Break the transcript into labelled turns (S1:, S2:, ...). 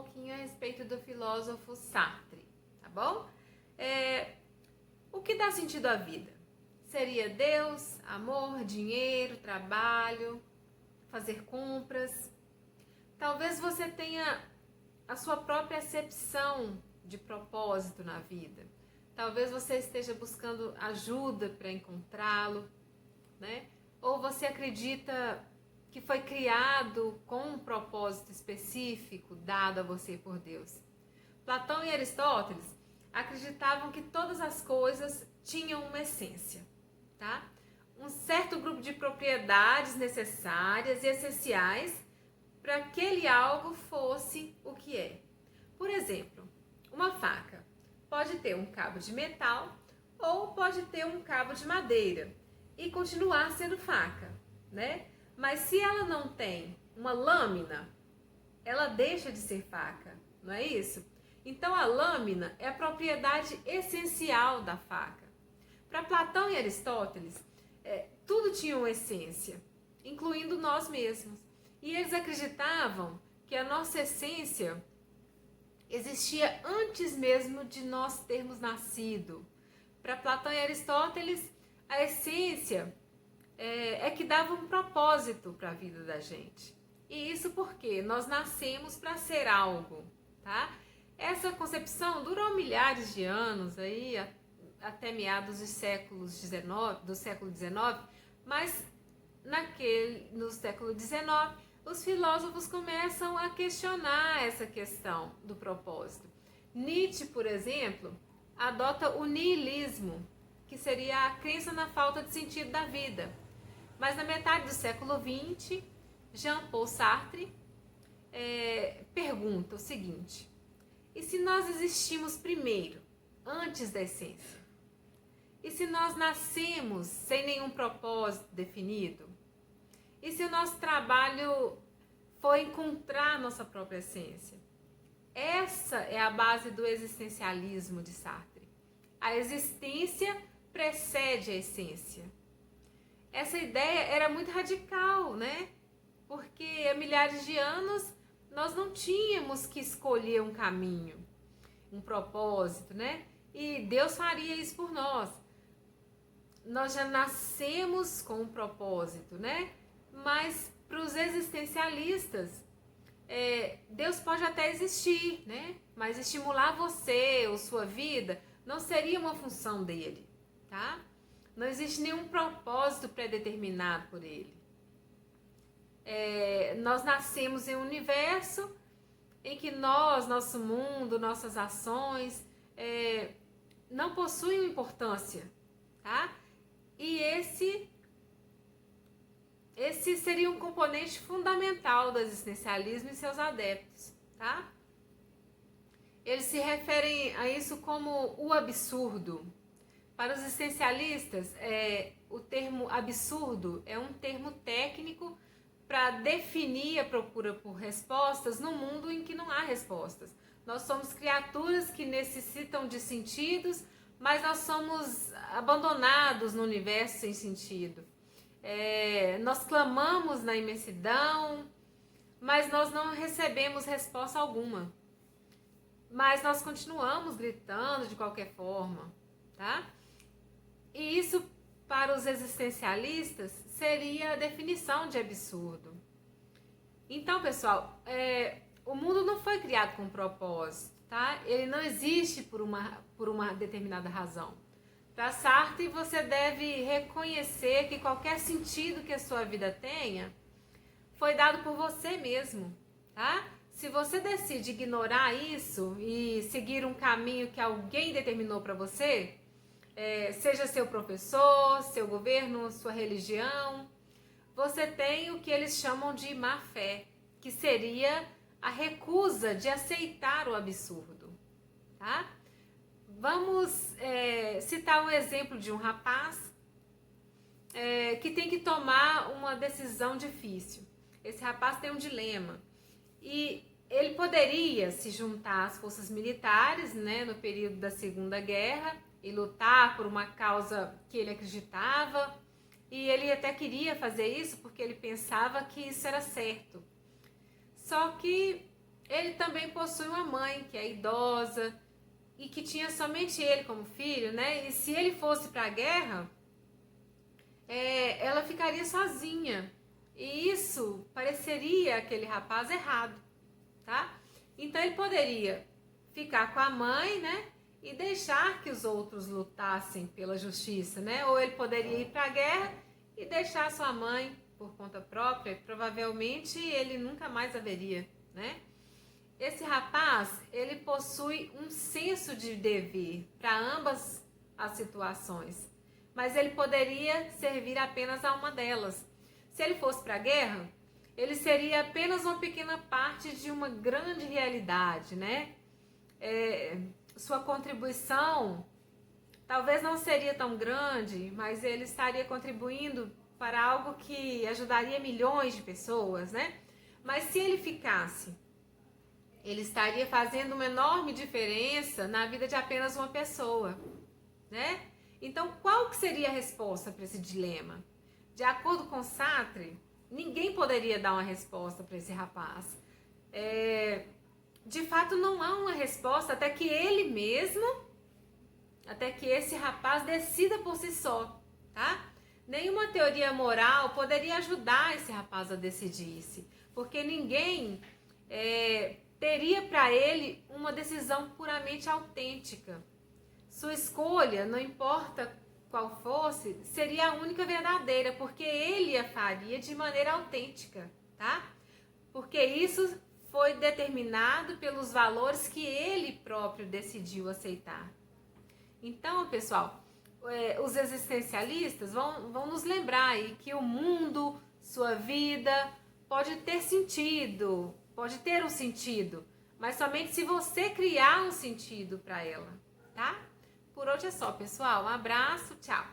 S1: pouquinho a respeito do filósofo Sartre, tá bom? O que dá sentido à vida? Seria Deus, amor, dinheiro, trabalho, fazer compras. Talvez você tenha a sua própria acepção de propósito na vida. Talvez você esteja buscando ajuda para encontrá-lo, né? Ou você acredita que foi criado com um propósito específico dado a você por Deus. Platão e Aristóteles acreditavam que todas as coisas tinham uma essência, tá? Um certo grupo de propriedades necessárias e essenciais para que aquele algo fosse o que é. Por exemplo, uma faca pode ter um cabo de metal ou pode ter um cabo de madeira e continuar sendo faca, né? Mas se ela não tem uma lâmina, ela deixa de ser faca, não é isso? Então a lâmina é a propriedade essencial da faca. Para Platão e Aristóteles, tudo tinha uma essência, incluindo nós mesmos. E eles acreditavam que a nossa essência existia antes mesmo de nós termos nascido. Para Platão e Aristóteles, a essência é que dava um propósito para a vida da gente. E isso porque nós nascemos para ser algo, tá? Essa concepção durou milhares de anos, aí, até meados do século XIX, mas no século XIX, os filósofos começam a questionar essa questão do propósito. Nietzsche, por exemplo, adota o niilismo, que seria a crença na falta de sentido da vida. Mas na metade do século XX, Jean-Paul Sartre pergunta o seguinte: e se nós existimos primeiro, antes da essência? E se nós nascemos sem nenhum propósito definido? E se o nosso trabalho for encontrar nossa própria essência? Essa é a base do existencialismo de Sartre. A existência precede a essência. Essa ideia era muito radical, né? Porque há milhares de anos nós não tínhamos que escolher um caminho, um propósito, né? E Deus faria isso por nós. Nós já nascemos com um propósito, né? Mas para os existencialistas, Deus pode até existir, né? Mas estimular você ou sua vida não seria uma função dele, tá? Não existe nenhum propósito pré-determinado por ele. Nós nascemos em um universo em que nosso mundo, nossas ações não possuem importância, tá? E esse seria um componente fundamental do existencialismo e seus adeptos, tá? Eles se referem a isso como o absurdo. Para os existencialistas, o termo absurdo é um termo técnico para definir a procura por respostas no mundo em que não há respostas. Nós somos criaturas que necessitam de sentidos, mas nós somos abandonados no universo sem sentido. Nós clamamos na imensidão, mas nós não recebemos resposta alguma. Mas nós continuamos gritando de qualquer forma, tá? E isso, para os existencialistas, seria a definição de absurdo. Então, pessoal, o mundo não foi criado com um propósito, tá? Ele não existe por uma determinada razão. Para Sartre, você deve reconhecer que qualquer sentido que a sua vida tenha foi dado por você mesmo, tá? Se você decide ignorar isso e seguir um caminho que alguém determinou para você, seja seu professor, seu governo, sua religião, você tem o que eles chamam de má fé, que seria a recusa de aceitar o absurdo, tá? Vamos citar um exemplo de um rapaz que tem que tomar uma decisão difícil. Esse rapaz tem um dilema e ele poderia se juntar às forças militares, né, no período da Segunda Guerra e lutar por uma causa que ele acreditava, e ele até queria fazer isso porque ele pensava que isso era certo. Só que ele também possui uma mãe que é idosa e que tinha somente ele como filho, né? E se ele fosse para a guerra, ela ficaria sozinha. E isso pareceria aquele rapaz errado, tá? Então ele poderia ficar com a mãe, né? E deixar que os outros lutassem pela justiça, né? Ou ele poderia ir para a guerra e deixar sua mãe por conta própria. Provavelmente ele nunca mais a veria, né? Esse rapaz, ele possui um senso de dever para ambas as situações, mas ele poderia servir apenas a uma delas. Se ele fosse para a guerra, ele seria apenas uma pequena parte de uma grande realidade, né? Sua contribuição talvez não seria tão grande, mas ele estaria contribuindo para algo que ajudaria milhões de pessoas, né? Mas se ele ficasse, ele estaria fazendo uma enorme diferença na vida de apenas uma pessoa, né? Então, qual que seria a resposta para esse dilema? De acordo com Sartre, ninguém poderia dar uma resposta para esse rapaz. De fato, não há uma resposta até que ele mesmo, até que esse rapaz decida por si só, tá? Nenhuma teoria moral poderia ajudar esse rapaz a decidir-se, porque ninguém teria para ele uma decisão puramente autêntica. Sua escolha, não importa qual fosse, seria a única verdadeira, porque ele a faria de maneira autêntica, tá? Porque isso foi determinado pelos valores que ele próprio decidiu aceitar. Então, pessoal, os existencialistas vão nos lembrar aí que o mundo, sua vida, pode ter sentido, pode ter um sentido, mas somente se você criar um sentido para ela, tá? Por hoje é só, pessoal. Um abraço, tchau!